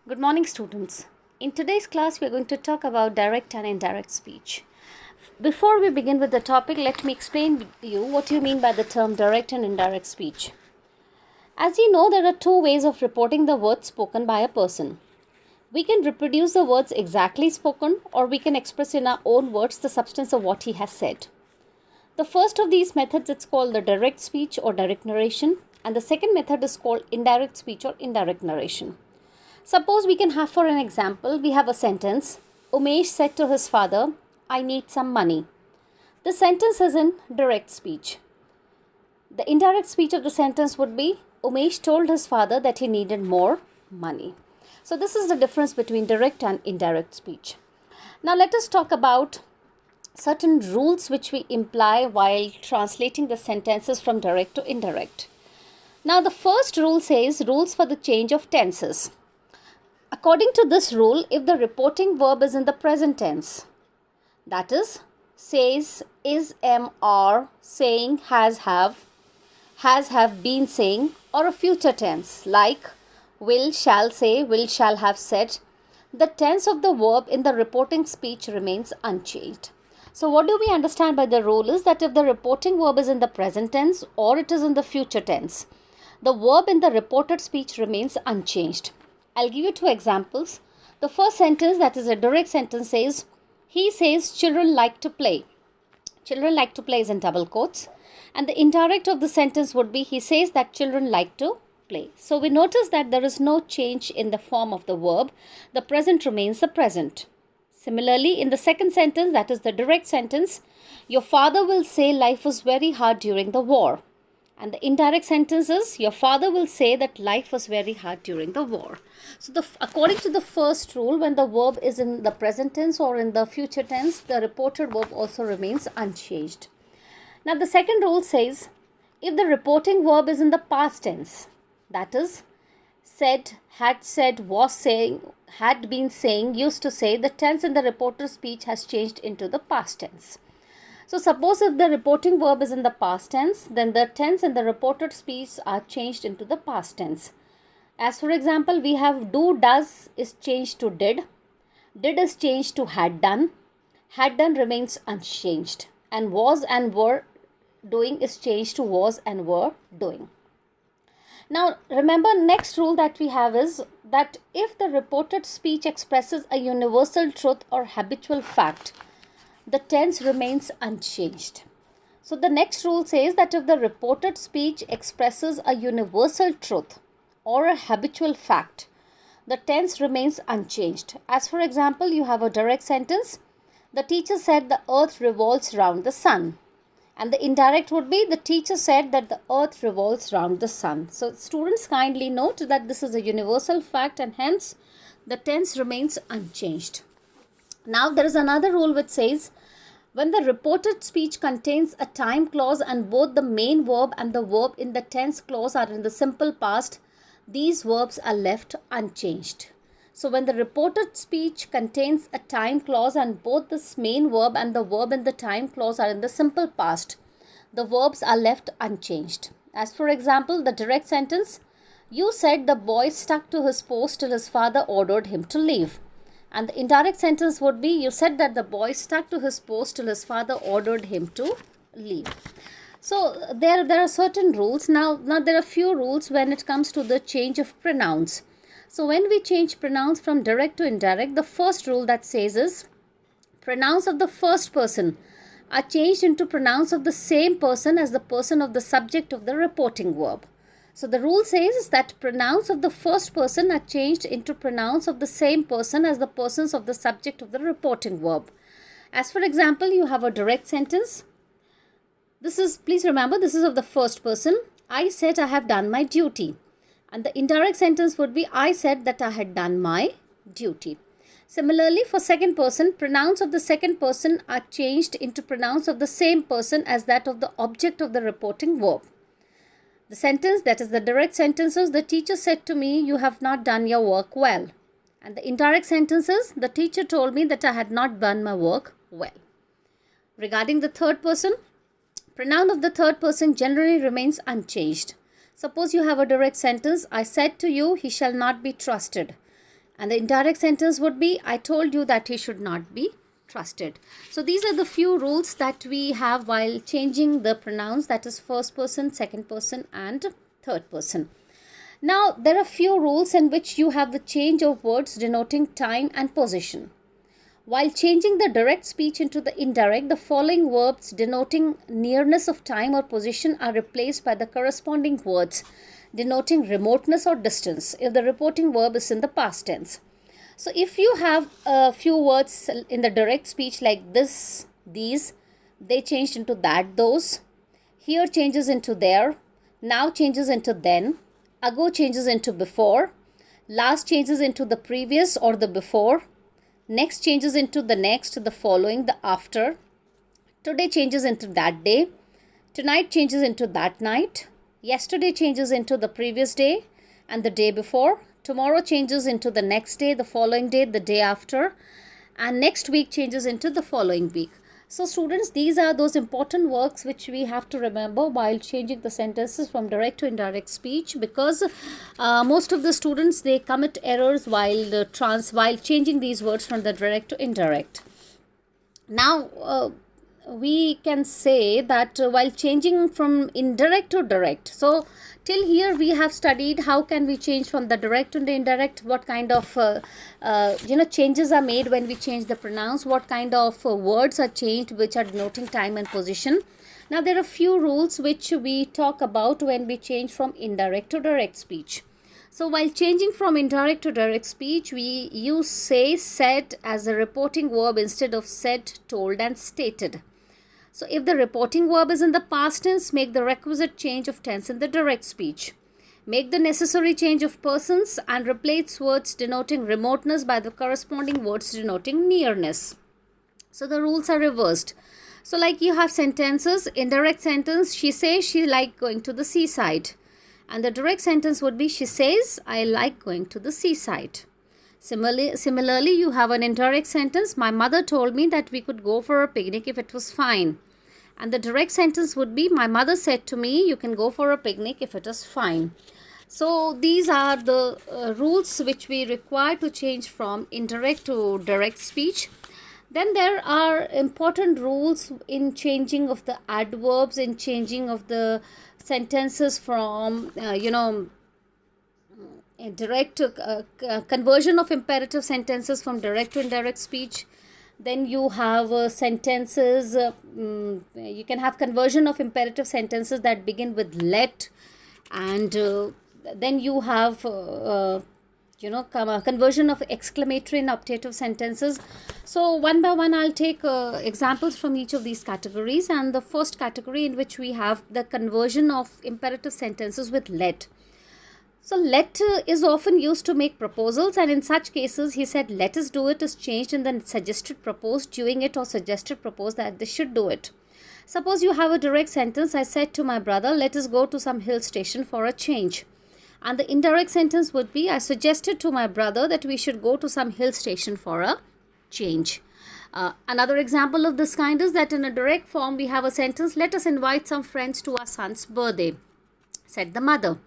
Good morning, students. In today's class, we are going to talk about direct and indirect speech. Before we begin with the topic, let me explain to you what you mean by the term direct and indirect speech. As you know, there are two ways of reporting the words spoken by a person. We can reproduce the words exactly spoken, or we can express in our own words the substance of what he has said. The first of these methods is called the direct speech or direct narration, and the second method is called indirect speech or indirect narration. Suppose we can have, for an example, we have a sentence. Umesh said to his father, I need some money. The sentence is in direct speech. The indirect speech of the sentence would be, Umesh told his father that he needed more money. So this is the difference between direct and indirect speech. Now let us talk about certain rules which we imply while translating the sentences from direct to indirect. Now the first rule says rules for the change of tenses. According to this rule, if the reporting verb is in the present tense, that is, says, is, am, are, saying, has, have been saying, or a future tense like will, shall say, will, shall have said, the tense of the verb in the reporting speech remains unchanged. So what do we understand by the rule is that if the reporting verb is in the present tense or it is in the future tense, the verb in the reported speech remains unchanged. I'll give you two examples. The first sentence, that is a direct sentence, says, he says children like to play. Children like to play is in double quotes. And the indirect of the sentence would be, he says that children like to play. So we notice that there is no change in the form of the verb. The present remains the present. Similarly, in the second sentence, that is the direct sentence, your father will say life was very hard during the war. And the indirect sentence is, your father will say that life was very hard during the war. So according to the first rule, when the verb is in the present tense or in the future tense, the reported verb also remains unchanged. Now the second rule says, if the reporting verb is in the past tense, that is, said, was saying, had been saying, used to say, the tense in the reported speech has changed into the past tense. So suppose if the reporting verb is in the past tense, then the tense in the reported speech are changed into the past tense. As for example, we have do, does is changed to did is changed to had done remains unchanged, and was and were doing is changed to was and were doing. Now remember, next rule that we have is that if the reported speech expresses a universal truth or habitual fact, the tense remains unchanged. So the next rule says that if the reported speech expresses a universal truth or a habitual fact, the tense remains unchanged. As for example, you have a direct sentence. The teacher said the earth revolves round the sun. And the indirect would be, the teacher said that the earth revolves round the sun. So students, kindly note that this is a universal fact and hence the tense remains unchanged. Now there is another rule which says, when the reported speech contains a time clause and both the main verb and the verb in the tense clause are in the simple past, these verbs are left unchanged. So when the reported speech contains a time clause and both the main verb and the verb in the time clause are in the simple past, the verbs are left unchanged. As for example, the direct sentence, you said the boy stuck to his post till his father ordered him to leave. And the indirect sentence would be, you said that the boy stuck to his post till his father ordered him to leave. So there are certain rules. Now there are few rules when it comes to the change of pronouns. So when we change pronouns from direct to indirect, the first rule that says is, pronouns of the first person are changed into pronouns of the same person as the person of the subject of the reporting verb. So the rule says that pronouns of the first person are changed into pronouns of the same person as the persons of the subject of the reporting verb. As for example, you have a direct sentence. Please remember, this is of the first person. I said I have done my duty. And the indirect sentence would be, I said that I had done my duty. Similarly, for second person, pronouns of the second person are changed into pronouns of the same person as that of the object of the reporting verb. The sentence, that is the direct sentences, the teacher said to me, you have not done your work well. And the indirect sentences, the teacher told me that I had not done my work well. Regarding the third person, pronoun of the third person generally remains unchanged. Suppose you have a direct sentence, I said to you, he shall not be trusted. And the indirect sentence would be, I told you that he should not be trusted. So these are the few rules that we have while changing the pronouns, that is first person, second person and third person. Now there are few rules in which you have the change of words denoting time and position. While changing the direct speech into the indirect, the following verbs denoting nearness of time or position are replaced by the corresponding words denoting remoteness or distance if the reporting verb is in the past tense. So if you have a few words in the direct speech like this, these, they changed into that, those, here changes into there, now changes into then, ago changes into before, last changes into the previous or the before, next changes into the next, the following, the after, today changes into that day, tonight changes into that night, yesterday changes into the previous day and the day before, tomorrow changes into the next day, the following day, the day after, and next week changes into the following week. So students, these are those important works which we have to remember while changing the sentences from direct to indirect speech, because most of the students, they commit errors while changing these words from the direct to indirect. Now we can say that while changing from indirect to direct, so till here we have studied how can we change from the direct to the indirect, what kind of changes are made when we change the pronouns, what kind of words are changed which are denoting time and position. Now there are few rules which we talk about when we change from indirect to direct speech. So while changing from indirect to direct speech, we use say, said as a reporting verb instead of said, told and stated. So if the reporting verb is in the past tense, make the requisite change of tense in the direct speech. Make the necessary change of persons and replace words denoting remoteness by the corresponding words denoting nearness. So the rules are reversed. So like you have sentences, indirect sentence, she says she like going to the seaside. And the direct sentence would be, she says, I like going to the seaside. Similarly, you have an indirect sentence, my mother told me that we could go for a picnic if it was fine. And the direct sentence would be, my mother said to me, you can go for a picnic if it is fine. So these are the rules which we require to change from indirect to direct speech. Then there are important rules in changing of the adverbs, in changing of the sentences from, direct conversion of imperative sentences from direct to indirect speech. Then you have sentences, you can have conversion of imperative sentences that begin with let, and then you have conversion of exclamatory and optative sentences. So one by one I'll take examples from each of these categories. And the first category in which we have the conversion of imperative sentences with let. So let is often used to make proposals, and in such cases he said let us do it is changed in the suggested proposed, doing it, or suggested proposed that they should do it. Suppose you have a direct sentence, I said to my brother, let us go to some hill station for a change. And the indirect sentence would be, I suggested to my brother that we should go to some hill station for a change. Another example of this kind is that in a direct form we have a sentence, let us invite some friends to our son's birthday, said the mother.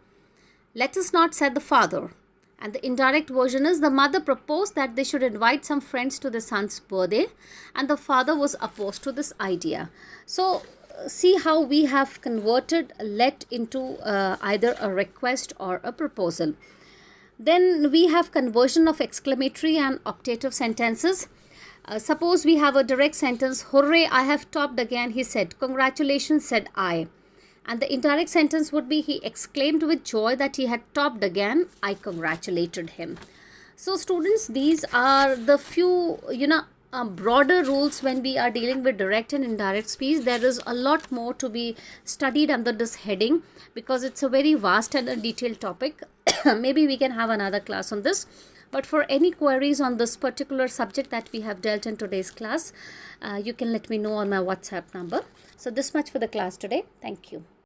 Let us not, said the father. And the indirect version is, the mother proposed that they should invite some friends to the son's birthday, and the father was opposed to this idea. So see how we have converted let into either a request or a proposal. Then we have conversion of exclamatory and optative sentences. Suppose we have a direct sentence, hooray, I have topped again, he said. Congratulations, said I. And the indirect sentence would be, he exclaimed with joy that he had topped again. I congratulated him. So students, these are the few, broader rules when we are dealing with direct and indirect speech. There is a lot more to be studied under this heading because it's a very vast and a detailed topic. Maybe we can have another class on this. But for any queries on this particular subject that we have dealt in today's class, you can let me know on my WhatsApp number. So this much for the class today. Thank you.